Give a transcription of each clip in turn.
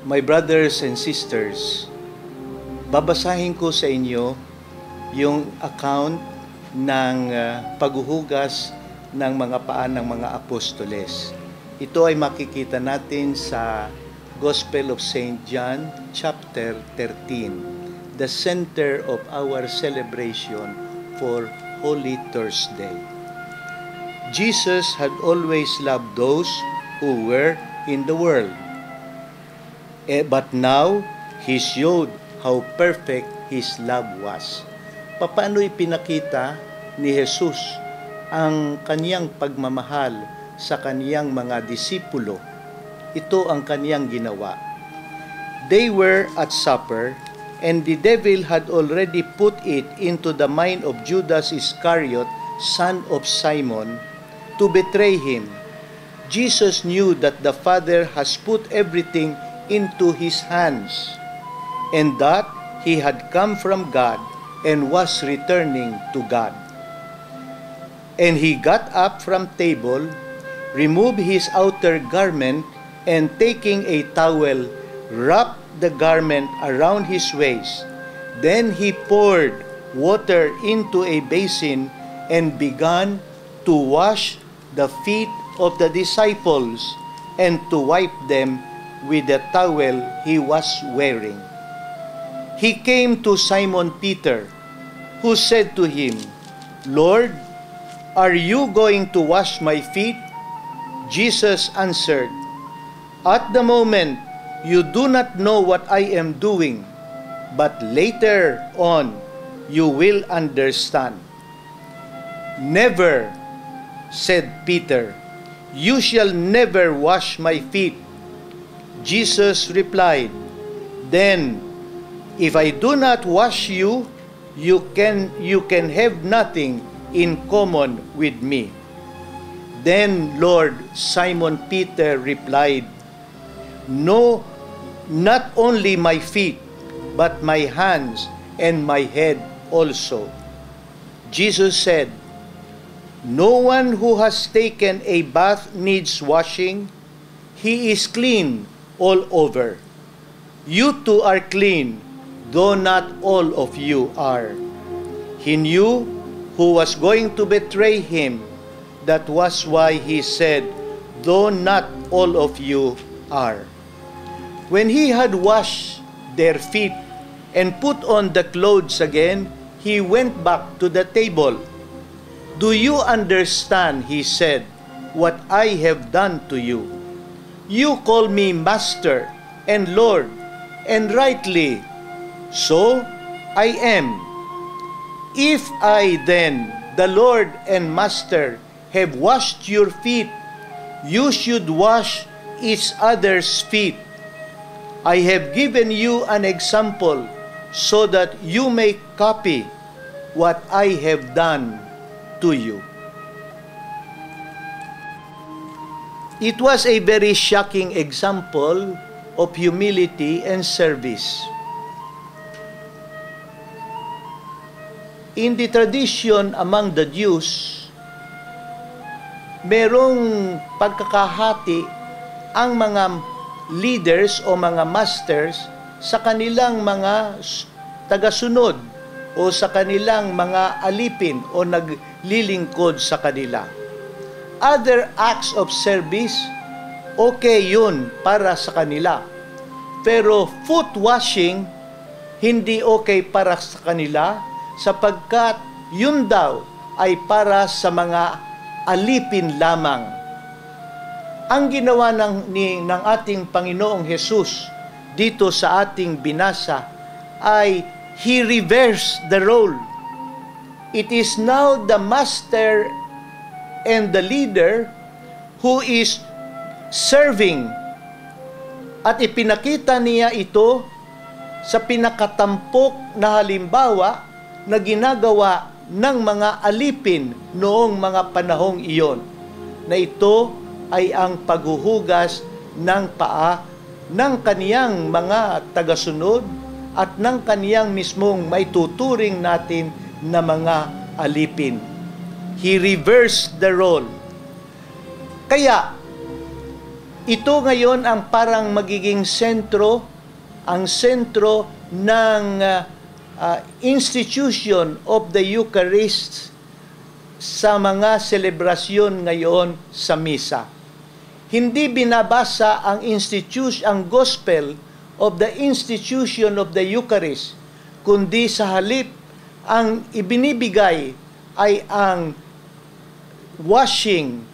My brothers and sisters, babasahin ko sa inyo yung account ng paghuhugas ng mga paa ng mga apostoles. Ito ay makikita natin sa Gospel of St. John, chapter 13, the center of our celebration for Holy Thursday. Jesus had always loved those who were in the world. But now, He showed how perfect His love was. Paano ipinakita ni Jesus ang kaniyang pagmamahal sa kaniyang mga disipulo? Ito ang kaniyang ginawa. They were at supper, and the devil had already put it into the mind of Judas Iscariot, son of Simon, to betray him. Jesus knew that the Father has put everything into His hands, and that He had come from God and was returning to God. And He got up from table, removed His outer garment, and taking a towel, wrapped the garment around His waist. Then He poured water into a basin and began to wash the feet of the disciples and to wipe them with the towel He was wearing. He came to Simon Peter, who said to Him, Lord, are you going to wash my feet? Jesus answered, At the moment, you do not know what I am doing, but later on, you will understand. Never, said Peter, you shall never wash my feet. Jesus replied, Then, if I do not wash you, you can have nothing in common with me. Then Lord Simon Peter replied, No, not only my feet, but my hands and my head also. Jesus said, No one who has taken a bath needs washing. He is clean all over. You too are clean, though not all of you are. He knew who was going to betray Him. That was why He said, Though not all of you are. When He had washed their feet and put on the clothes again, He went back to the table. Do you understand, He said, what I have done to you? You call me Master and Lord, and rightly so I am. If I then, the Lord and Master, have washed your feet, you should wash each other's feet. I have given you an example so that you may copy what I have done to you. It was a very shocking example of humility and service. In the tradition among the Jews, merong pagkakahati ang mga leaders o mga masters sa kanilang mga tagasunod o sa kanilang mga alipin o naglilingkod sa kanila. Other acts of service, okay yun para sa kanila. Pero foot washing, hindi okay para sa kanila sapagkat yun daw ay para sa mga alipin lamang. Ang ginawa ng ating Panginoong Jesus dito sa ating binasa ay He reversed the role. It is now the master and the leader who is serving. At ipinakita niya ito sa pinakatampok na halimbawa na ginagawa ng mga alipin noong mga panahong iyon, na ito ay ang paghuhugas ng paa ng kaniyang mga tagasunod at ng kaniyang mismong maituturing natin na mga alipin. He reversed the role. Kaya, ito ngayon ang parang magiging sentro, ang sentro ng institution of the Eucharist sa mga selebrasyon ngayon sa misa. Hindi binabasa ang gospel of the institution of the Eucharist, kundi sa halip ang ibinibigay ay ang washing,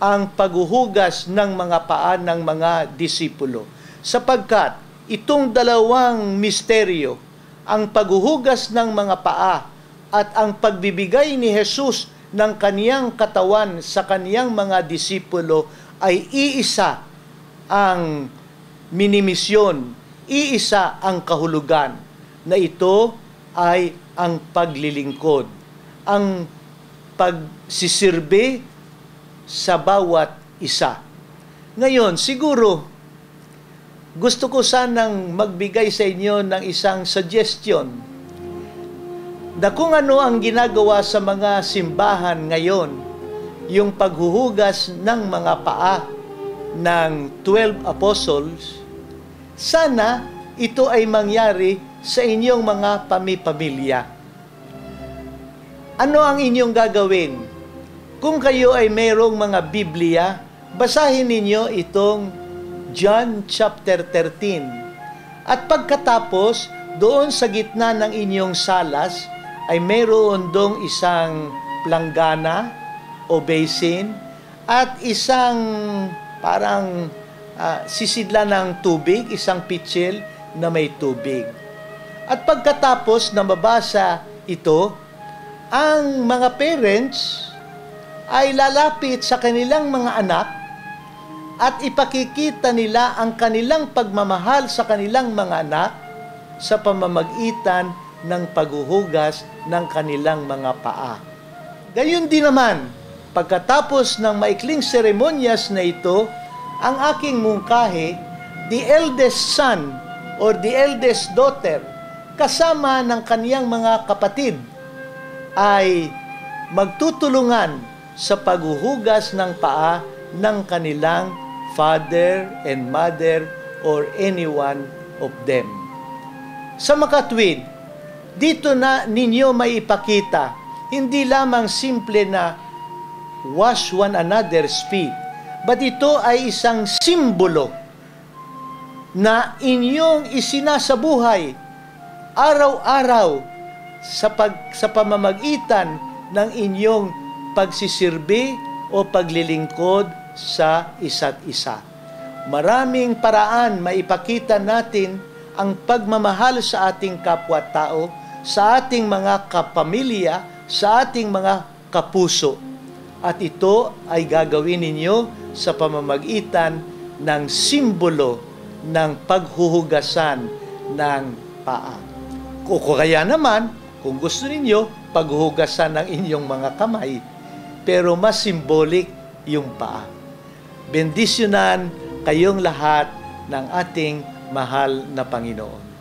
ang paghuhugas ng mga paa ng mga disipulo. Sapagkat itong dalawang misteryo, ang paghuhugas ng mga paa at ang pagbibigay ni Jesus ng kaniyang katawan sa kaniyang mga disipulo ay iisa ang minimisyon, iisa ang kahulugan, na ito ay ang paglilingkod, ang pagsisirbe sa bawat isa. Ngayon, siguro, gusto ko sanang magbigay sa inyo ng isang suggestion na kung ano ang ginagawa sa mga simbahan ngayon, yung paghuhugas ng mga paa ng 12 apostles, sana ito ay mangyari sa inyong mga pamilya. Ano ang inyong gagawin? Kung kayo ay mayroong mga Biblia, basahin ninyo itong John chapter 13. At pagkatapos, doon sa gitna ng inyong salas, ay mayroon dong isang planggana o basin at isang parang sisidla ng tubig, isang pitsil na may tubig. At pagkatapos na mabasa ito, ang mga parents ay lalapit sa kanilang mga anak at ipakikita nila ang kanilang pagmamahal sa kanilang mga anak sa pamamagitan ng paghuhugas ng kanilang mga paa. Gayon din naman, pagkatapos ng maikling seremonyas na ito, ang aking mungkahi, the eldest son or the eldest daughter, kasama ng kaniyang mga kapatid, ay magtutulungan sa paghuhugas ng paa ng kanilang father and mother or anyone of them. Sa makatwid, dito na ninyo may ipakita, hindi lamang simple na wash one another's feet, but ito ay isang simbolo na inyong isinasabuhay araw-araw sa pamamagitan ng inyong pagsisirbi o paglilingkod sa isa't isa. Maraming paraan maipakita natin ang pagmamahal sa ating kapwa-tao, sa ating mga kapamilya, sa ating mga kapuso. At ito ay gagawin ninyo sa pamamagitan ng simbolo ng paghuhugasan ng paa. O kaya naman, kung gusto ninyo, paghuhugasan ng inyong mga kamay, pero mas symbolic yung paa. Bendisyonan kayong lahat ng ating mahal na Panginoon.